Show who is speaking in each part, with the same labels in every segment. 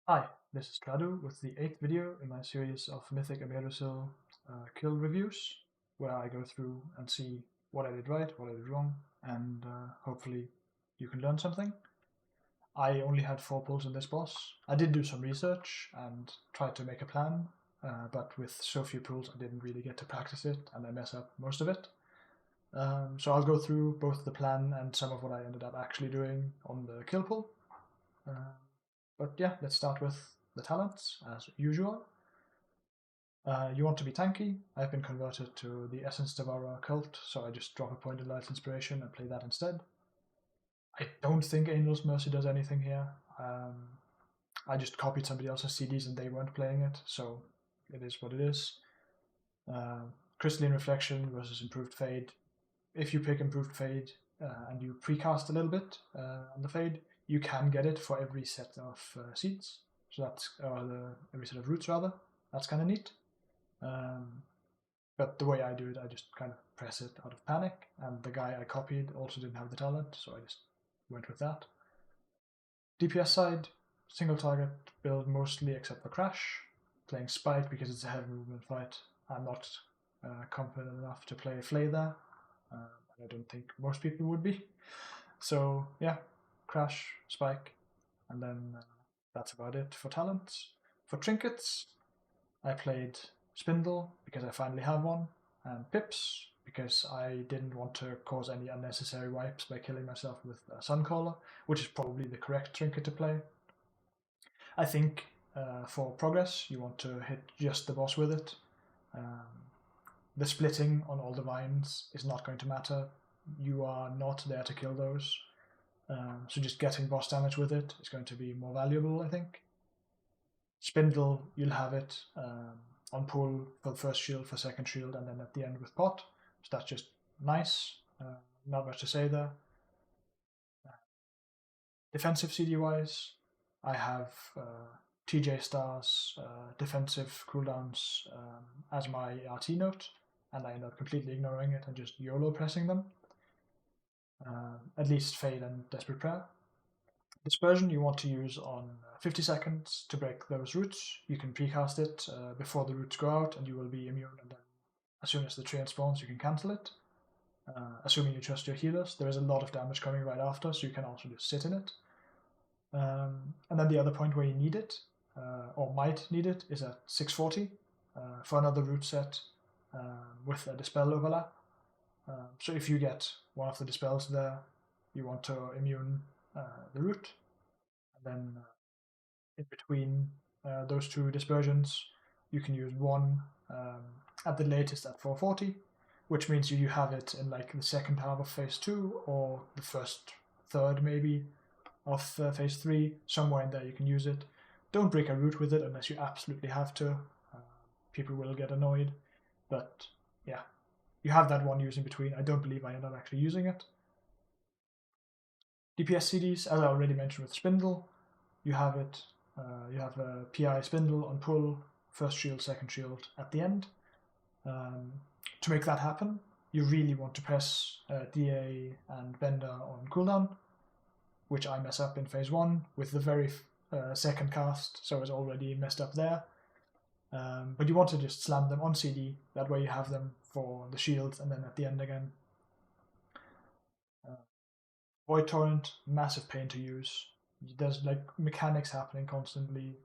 Speaker 1: Hi, this is Tradu with the 8th video in my series of Mythic Amirdrassil kill reviews, where I go through and see what I did right, what I did wrong, and hopefully you can learn something. I only had 4 pulls in this boss. I did do some research and tried to make a plan, but with so few pulls I didn't really get to practice it and I mess up most of it. So I'll go through both the plan and some of what I ended up actually doing on the kill pull. But yeah, let's start with the talents, as usual. You want to be tanky. I've been converted to the Essence Devourer cult, so I just drop a point in Light's Inspiration and play that instead. I don't think Angel's Mercy does anything here. I just copied somebody else's CDs and they weren't playing it, so it is what it is. Crystalline Reflection versus Improved Fade. If you pick Improved Fade and you precast a little bit on the Fade, you can get it for every set of seeds. So that's every set of roots rather. That's kind of neat. But the way I do it, I just kind of press it out of panic, and the guy I copied also didn't have the talent, so I just went with that. DPS side, single target build mostly except for Crash, playing Spike because it's a heavy movement fight. I'm not confident enough to play Flay there, and I don't think most people would be. So yeah, Crash, Spike, and then that's about it for talents. For trinkets, I played Spindle because I finally have one, and Pips because I didn't want to cause any unnecessary wipes by killing myself with a Suncaller, which is probably the correct trinket to play. I think for progress you want to hit just the boss with it. The splitting on all the vines is not going to matter. You are not there to kill those. So just getting boss damage with it is going to be more valuable, I think. Spindle, you'll have it on pull for the first shield, for second shield, and then at the end with pot. So that's just nice. Not much to say there. Defensive CD wise, I have TJ stars, defensive cooldowns as my RT note, and I end up completely ignoring it and just YOLO pressing them. At least Fade and Desperate Prayer. Dispersion you want to use on 50 seconds to break those roots. You can precast it before the roots go out and you will be immune, and then as soon as the train spawns you can cancel it. Assuming you trust your healers, there is a lot of damage coming right after, so you can also just sit in it. And then the other point where you need it, or might need it, is at 640 for another root set with a Dispel overlap. So if you get one of the Dispels there, you want to immune the root. And then in between those two dispersions, you can use one at the latest at 440, which means you have it in like the second half of phase 2 or the first third maybe of phase 3. Somewhere in there you can use it. Don't break a root with it unless you absolutely have to. People will get annoyed, but yeah, you have that one use in between. I don't believe I end up actually using it. DPS CDs, as I already mentioned with Spindle, you have it. You have a PI Spindle on pull, first shield, second shield at the end. To make that happen, you really want to press DA and Bender on cooldown, which I mess up in phase 1 with the very second cast, so it's already messed up there. But you want to just slam them on CD, that way you have them for the shields and then at the end again. Void Torrent, massive pain to use. There's like mechanics happening constantly,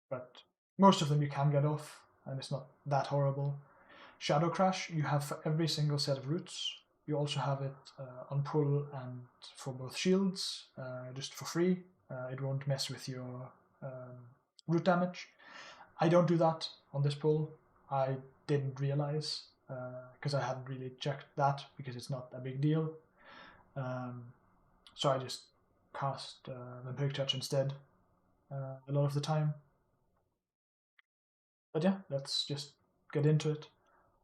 Speaker 1: but most of them you can get off, and it's not that horrible. Shadow Crash, you have for every single set of roots. You also have it on pull and for both shields, just for free. It won't mess with your root damage. I don't do that on this pull. I didn't realize because I hadn't really checked that because it's not a big deal. So I just cast Vampiric Touch instead a lot of the time. But yeah, let's just get into it.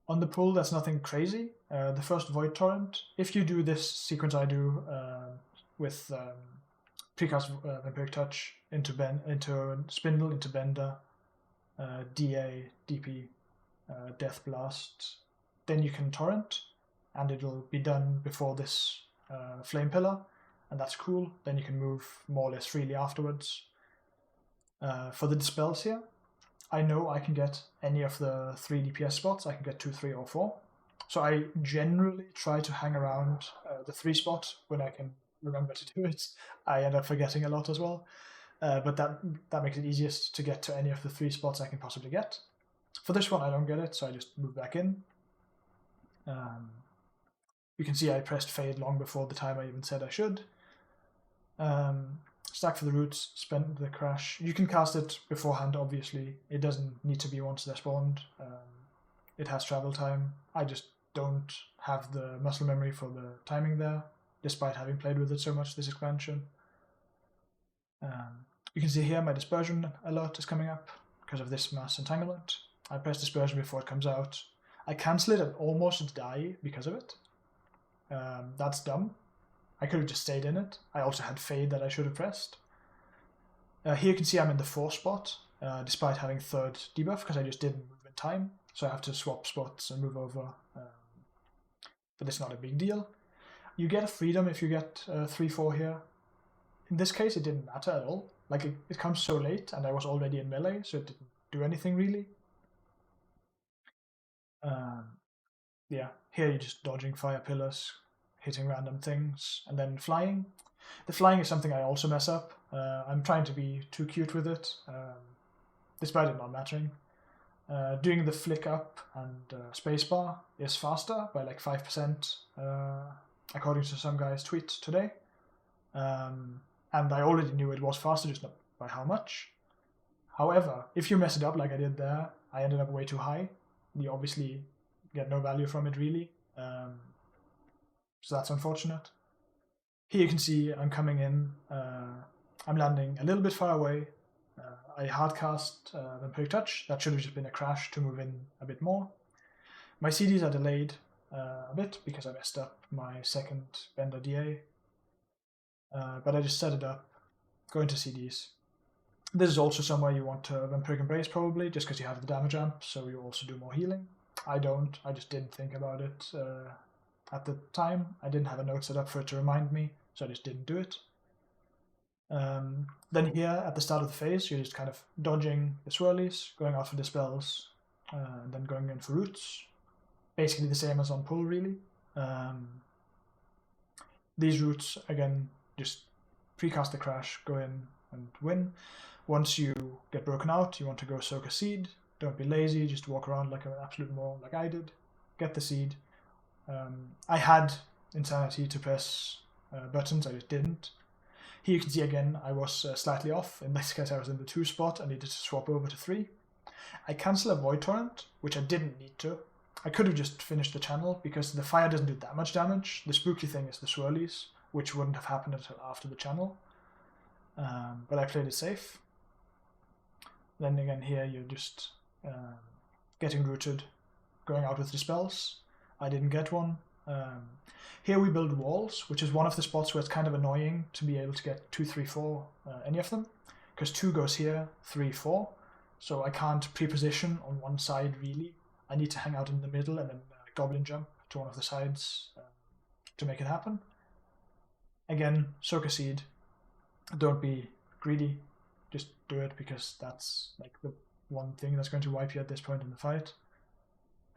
Speaker 1: On the pull, that's nothing crazy. The first Void Torrent, if you do this sequence I do with precast Vampiric Touch into Spindle, into Bender, DA, DP, Death Blast, then you can Torrent, and it'll be done before this Flame Pillar, and that's cool. Then you can move more or less freely afterwards. For the dispels here, I know I can get any of the 3 DPS spots. I can get 2, 3, or 4. So I generally try to hang around the 3 spot when I can remember to do it. I end up forgetting a lot as well. But that makes it easiest to get to any of the 3 spots I can possibly get. For this one, I don't get it, so I just move back in. You can see I pressed fade long before the time I even said I should. Stack for the roots, spend the crash. You can cast it beforehand, obviously. It doesn't need to be once they're spawned. It has travel time. I just don't have the muscle memory for the timing there, despite having played with it so much this expansion. You can see here my dispersion alert is coming up because of this mass entanglement. I press dispersion before it comes out. I cancel it and almost die because of it. That's dumb. I could have just stayed in it. I also had fade that I should have pressed. Here you can see I'm in the 4 spot, despite having 3rd debuff, because I just didn't move in time. So I have to swap spots and move over. But it's not a big deal. You get a freedom if you get 3-4 here. In this case, it didn't matter at all. Like, it comes so late, and I was already in melee, so it didn't do anything really. Yeah, here you're just dodging fire pillars, hitting random things, and then flying. The flying is something I also mess up. I'm trying to be too cute with it, despite it not mattering. Doing the flick up and spacebar is faster by like 5%, according to some guy's tweet today. And I already knew it was faster, just not by how much. However, if you mess it up like I did there, I ended up way too high. You obviously get no value from it really. So that's unfortunate. Here you can see I'm coming in. I'm landing a little bit far away. I hardcast Vampiric Touch. That should have just been a crash to move in a bit more. My CDs are delayed a bit because I messed up my second Bender DA. But I just set it up, go into CDs. This is also somewhere you want to Vampiric Embrace probably, just because you have the damage amp, so you also do more healing. I don't, I just didn't think about it at the time. I didn't have a note set up for it to remind me, so I just didn't do it. Then here, at the start of the phase, you're just kind of dodging the swirlies, going out for dispels, and then going in for roots. Basically the same as on pull, really. These roots, again, just precast the crash, go in and win. Once you get broken out, you want to go soak a seed. Don't be lazy, just walk around like an absolute moron like I did. Get the seed. I had Insanity to press buttons, I just didn't. Here you can see again, I was slightly off. In this case, I was in the 2 spot. I needed to swap over to 3. I cancel a Void Torrent, which I didn't need to. I could have just finished the channel because the fire doesn't do that much damage. The spooky thing is the swirlies, which wouldn't have happened until after the channel. But I played it safe. Then again here you're just getting rooted, going out with dispels. I didn't get one. Here we build walls, which is one of the spots where it's kind of annoying to be able to get 2, 3, 4, any of them. Because 2 goes here, 3, 4. So I can't pre-position on one side really. I need to hang out in the middle and then goblin jump to one of the sides to make it happen. Again, soak a seed. Don't be greedy. Just do it because that's like the one thing that's going to wipe you at this point in the fight.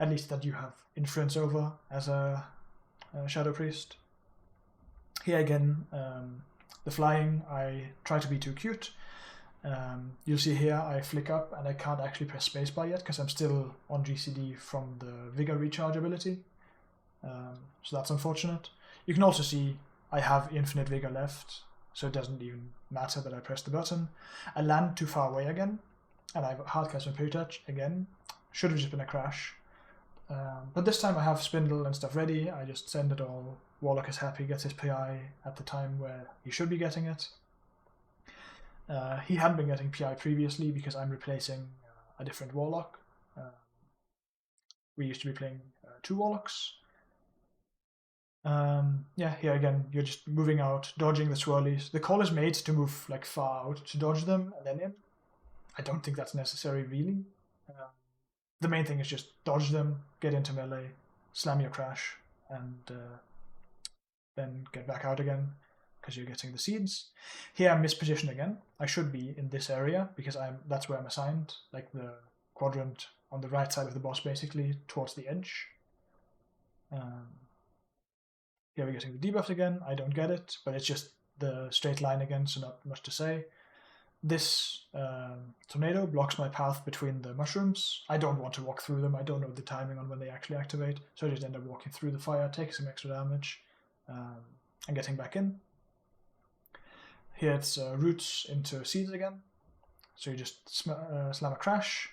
Speaker 1: At least that you have influence over as a Shadow Priest. Here again, the flying, I try to be too cute. You'll see here I flick up and I can't actually press spacebar yet because I'm still on GCD from the Vigor recharge ability. So that's unfortunate. You can also see I have infinite Vigor left, so it doesn't even matter that I press the button. I land too far away again, and I have hardcast Vampiric Touch again. Should have just been a crash. But this time I have Spindle and stuff ready. I just send it all. Warlock is happy, gets his PI at the time where he should be getting it. He hadn't been getting PI previously because I'm replacing a different Warlock. We used to be playing 2 Warlocks. Yeah, here again, you're just moving out, dodging the swirlies. The call is made to move like far out to dodge them and then in. I don't think that's necessary really. The main thing is just dodge them, get into melee, slam your crash, and then get back out again. because you're getting the seeds. Here I'm mispositioned again. I should be in this area because that's where I'm assigned, like the quadrant on the right side of the boss, basically towards the edge. Here we're getting the debuff again. I don't get it, but it's just the straight line again, so not much to say. This tornado blocks my path between the mushrooms. I don't want to walk through them. I don't know the timing on when they actually activate, so I just end up walking through the fire, taking some extra damage, and getting back in. Here it's roots into seeds again. So you just slam a crash,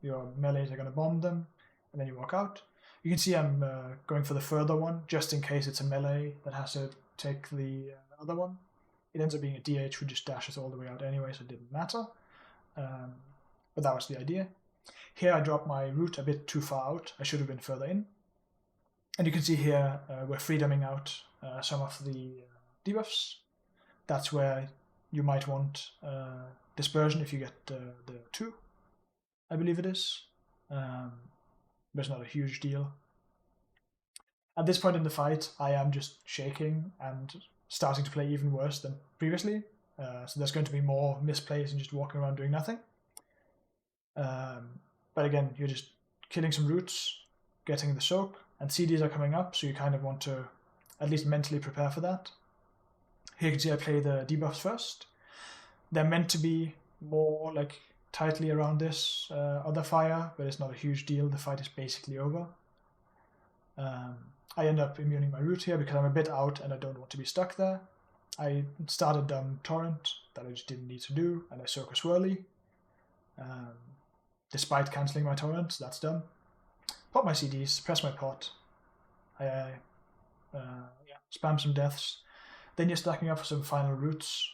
Speaker 1: your melees are going to bomb them, and then you walk out. You can see I'm going for the further one, just in case it's a melee that has to take the other one. It ends up being a DH who just dashes all the way out anyway, so it didn't matter. But that was the idea. Here I dropped my root a bit too far out. I should have been further in. And you can see here we're freedoming out some of the debuffs. That's where you might want dispersion if you get the 2, I believe it is. But it's not a huge deal. At this point in the fight, I am just shaking and starting to play even worse than previously. So there's going to be more misplays and just walking around doing nothing. But again, you're just killing some roots, getting the soak, and CDs are coming up, so you kind of want to at least mentally prepare for that. Here you can see I play the debuffs first. They're meant to be more like tightly around this other fire, but it's not a huge deal. The fight is basically over. I end up immuning my root here because I'm a bit out and I don't want to be stuck there. I started Torrent that I just didn't need to do, and I soak a Swirly. Despite cancelling my Torrent, so that's done. Pop my CDs, press my pot. Spam some deaths. Then you're stacking up for some final roots.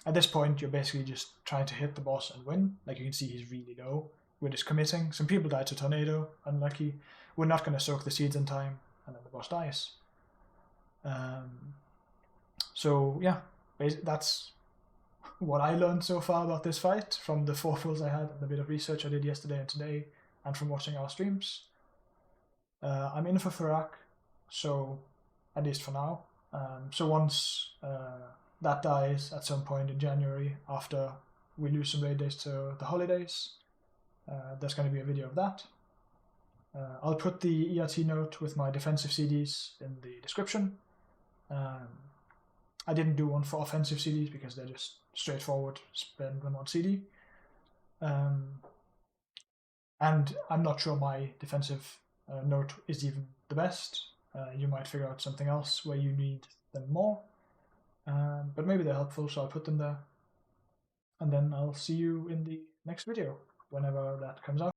Speaker 1: At this point, you're basically just trying to hit the boss and win. Like you can see, he's really low. We're just committing. Some people died to Tornado, unlucky. We're not going to soak the seeds in time, and then the boss dies. So yeah, that's what I learned so far about this fight from the 4 pulls I had and the bit of research I did yesterday and today, and from watching our streams. I'm in for Farak, so at least for now. So once that dies at some point in January, after we lose some raid days to the holidays, there's going to be a video of that. I'll put the ERT note with my defensive CDs in the description. I didn't do one for offensive CDs because they're just straightforward, spend them on CD. And I'm not sure my defensive note is even the best. You might figure out something else where you need them more. But maybe they're helpful, so I'll put them there. And then I'll see you in the next video, whenever that comes out.